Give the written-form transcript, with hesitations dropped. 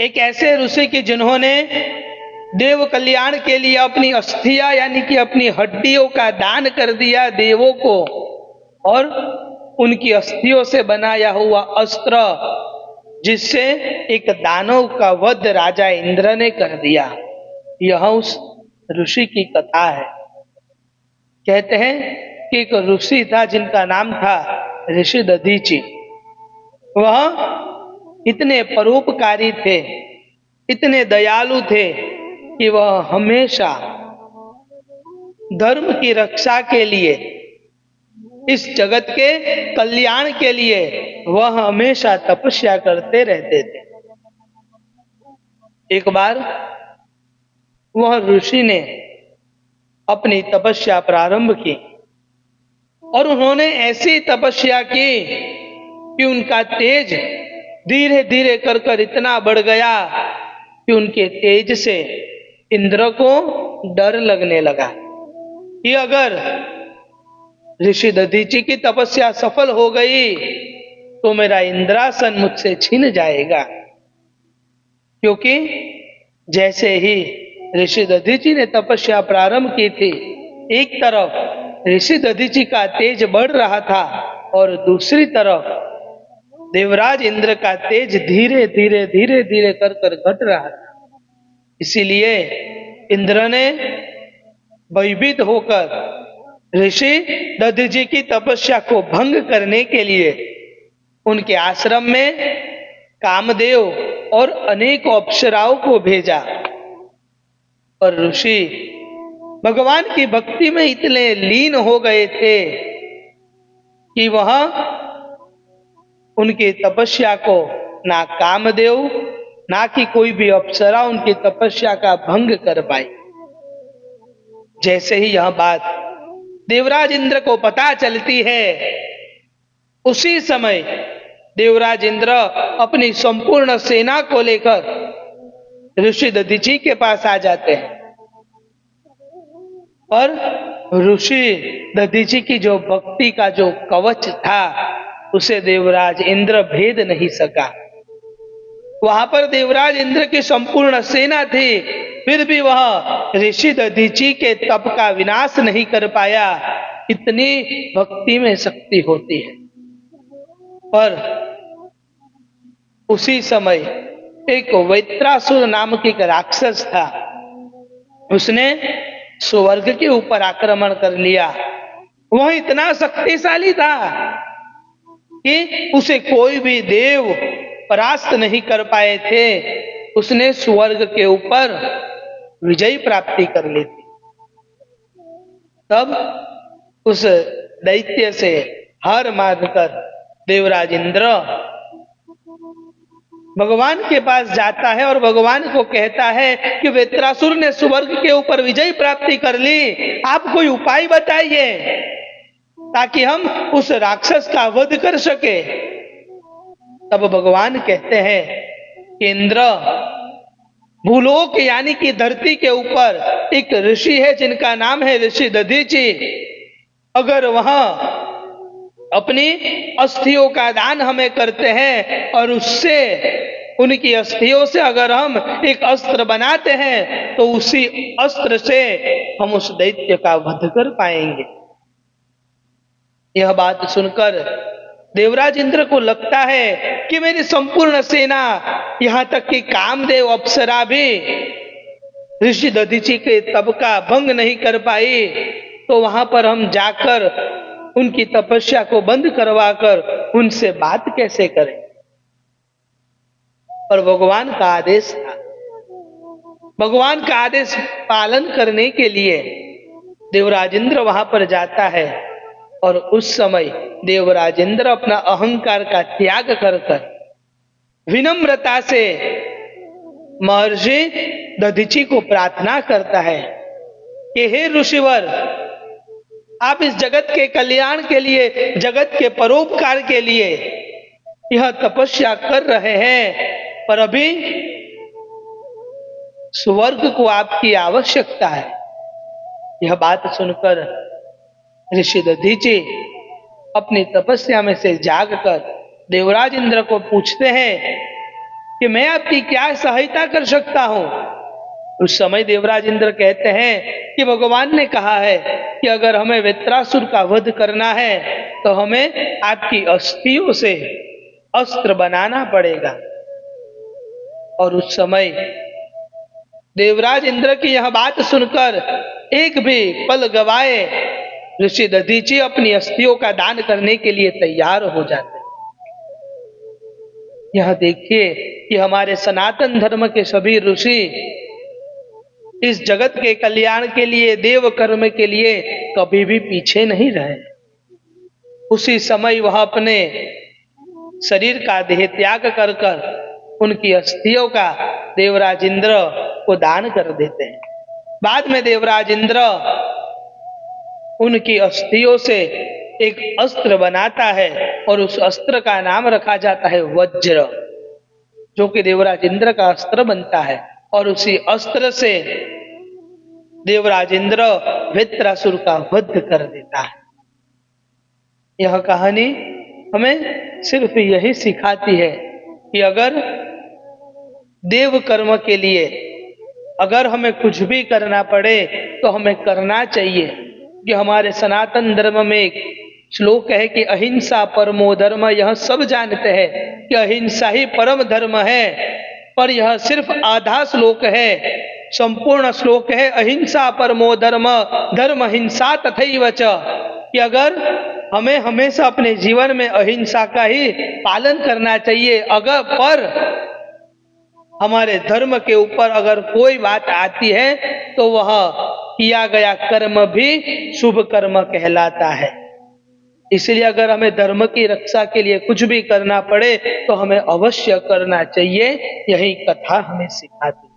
एक ऐसे ऋषि की जिन्होंने देव कल्याण के लिए अपनी अस्थियां यानी कि अपनी हड्डियों का दान कर दिया देवों को, और उनकी अस्थियों से बनाया हुआ अस्त्र जिससे एक दानव का वध राजा इंद्र ने कर दिया। यह उस ऋषि की कथा है। कहते हैं कि एक ऋषि था जिनका नाम था ऋषि दधीचि। वह इतने परोपकारी थे, इतने दयालु थे कि वह हमेशा धर्म की रक्षा के लिए, इस जगत के कल्याण के लिए वह हमेशा तपस्या करते रहते थे। एक बार वह ऋषि ने अपनी तपस्या प्रारंभ की और उन्होंने ऐसी तपस्या की कि उनका तेज धीरे धीरे कर कर इतना बढ़ गया कि उनके तेज से इंद्र को डर लगने लगा कि अगर ऋषि दधीचि की तपस्या सफल हो गई तो मेरा इंद्रासन मुझसे छिन जाएगा। क्योंकि जैसे ही ऋषि दधीचि ने तपस्या प्रारंभ की थी, एक तरफ ऋषि दधीचि का तेज बढ़ रहा था और दूसरी तरफ देवराज इंद्र का तेज धीरे धीरे धीरे धीरे कर कर घट रहा था। इसीलिए इंद्र ने भयभीत होकर ऋषि दधीचि की तपस्या को भंग करने के लिए उनके आश्रम में कामदेव और अनेक अप्सराओं को भेजा। और ऋषि भगवान की भक्ति में इतने लीन हो गए थे कि वह उनकी तपस्या को ना कामदेव ना कि कोई भी अप्सरा उनकी तपस्या का भंग कर पाई। जैसे ही यह बात देवराज इंद्र को पता चलती है, उसी समय देवराज इंद्र अपनी संपूर्ण सेना को लेकर ऋषि दधीचि के पास आ जाते हैं। और ऋषि दधीचि की जो भक्ति का जो कवच था उसे देवराज इंद्र भेद नहीं सका। वहां पर देवराज इंद्र की संपूर्ण सेना थी, फिर भी वह ऋषि दधीचि के तप का विनाश नहीं कर पाया। इतनी भक्ति में शक्ति होती है। पर उसी समय एक वैत्रासुर नाम की एक राक्षस था, उसने स्वर्ग के ऊपर आक्रमण कर लिया। वह इतना शक्तिशाली था कि उसे कोई भी देव परास्त नहीं कर पाए थे। उसने स्वर्ग के ऊपर विजय प्राप्ति कर ली थी। तब उस दैत्य से हार मानकर देवराज इंद्र भगवान के पास जाता है और भगवान को कहता है कि वैत्रासुर ने स्वर्ग के ऊपर विजय प्राप्ति कर ली, आप कोई उपाय बताइए ताकि हम उस राक्षस का वध कर सके। तब भगवान कहते हैं कि इंद्र, भूलोक यानी कि धरती के ऊपर एक ऋषि है जिनका नाम है ऋषि दधीचि। अगर वह अपनी अस्थियों का दान हमें करते हैं और उससे उनकी अस्थियों से अगर हम एक अस्त्र बनाते हैं तो उसी अस्त्र से हम उस दैत्य का वध कर पाएंगे। यह बात सुनकर देवराज इंद्र को लगता है कि मेरी संपूर्ण सेना, यहां तक कि कामदेव अप्सरा भी ऋषि दधीचि के तप का भंग नहीं कर पाई, तो वहां पर हम जाकर उनकी तपस्या को बंद करवाकर उनसे बात कैसे करें। और भगवान का आदेश था। भगवान का आदेश पालन करने के लिए देवराज इंद्र वहां पर जाता है। और उस समय देवराज इंद्र अपना अहंकार का त्याग कर विनम्रता से महर्षि दधीचि को प्रार्थना करता है कि हे ऋषिवर, आप इस जगत के कल्याण के लिए, जगत के परोपकार के लिए यह तपस्या कर रहे हैं, पर अभी स्वर्ग को आपकी आवश्यकता है। यह बात सुनकर ऋषि दधीचि अपनी तपस्या में से जागकर देवराज इंद्र को पूछते हैं कि मैं आपकी क्या सहायता कर सकता हूं। उस समय देवराज इंद्र कहते हैं कि भगवान ने कहा है कि अगर हमें वृत्रासुर का वध करना है तो हमें आपकी अस्थियों से अस्त्र बनाना पड़ेगा। और उस समय देवराज इंद्र की यह बात सुनकर एक भी पल गवाए ऋषि दधीची अपनी अस्थियों का दान करने के लिए तैयार हो जाते हैं। यह देखिए कि हमारे सनातन धर्म के सभी ऋषि इस जगत के कल्याण के लिए, देव कर्म के लिए कभी भी पीछे नहीं रहे। उसी समय वह अपने शरीर का देह त्याग कर उनकी अस्थियों का देवराज इंद्र को दान कर देते हैं। बाद में देवराज इंद्र उनकी अस्थियों से एक अस्त्र बनाता है और उस अस्त्र का नाम रखा जाता है वज्र, जो कि देवराज इंद्र का अस्त्र बनता है। और उसी अस्त्र से देवराज इंद्र वृत्रासुर का वध कर देता है। यह कहानी हमें सिर्फ यही सिखाती है कि अगर देव कर्म के लिए अगर हमें कुछ भी करना पड़े तो हमें करना चाहिए। कि हमारे सनातन धर्म में एक श्लोक है कि अहिंसा परमो धर्म। यह सब जानते हैं कि अहिंसा ही परम धर्म है, पर यह सिर्फ आधा श्लोक है। संपूर्ण श्लोक है अहिंसा परमो धर्म, धर्म हिंसा तथैव च। कि अगर हमें हमेशा अपने जीवन में अहिंसा का ही पालन करना चाहिए, अगर पर हमारे धर्म के ऊपर अगर कोई बात आती है तो वह किया गया कर्म भी शुभ कर्म कहलाता है। इसलिए अगर हमें धर्म की रक्षा के लिए कुछ भी करना पड़े तो हमें अवश्य करना चाहिए। यही कथा हमें सिखाती है।